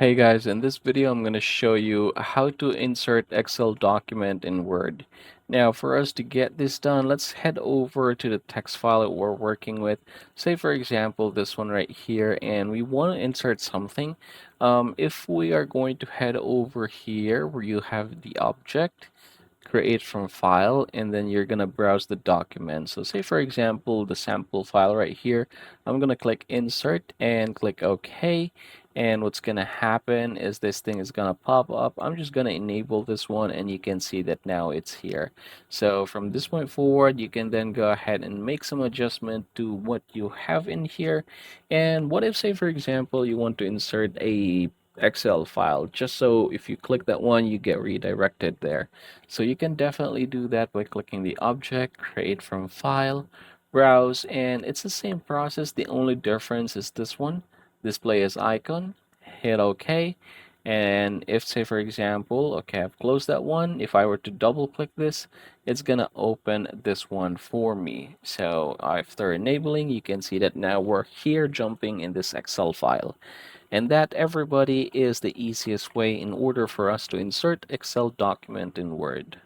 Hey guys, in this video I'm going to show you how to insert Excel document in Word. Now for us to get this done, let's head over to the text file that we're working with. Say for example this one right here, and we want to insert something. If we are going to head over here where you have the object, create from file, and then you're gonna browse the document. So say for example the sample file right here, I'm gonna click insert and click OK, and what's gonna happen is this thing is gonna pop up. I'm just gonna enable this one, and you can see that now it's here. So from this point forward, you can then go ahead and make some adjustment to what you have in here. And what if, say for example, you want to insert a Excel file, just so if you click that one you get redirected there. So you can definitely do that by clicking the object, create from file, browse, and it's the same process. The only difference is this one, display as icon, hit OK. And if, say for example, okay, I've closed that one. If I were to double click this, it's gonna open this one for me. So after enabling, you can see that now we're here jumping in this Excel file. And that, everybody, is the easiest way in order for us to insert Excel document in Word.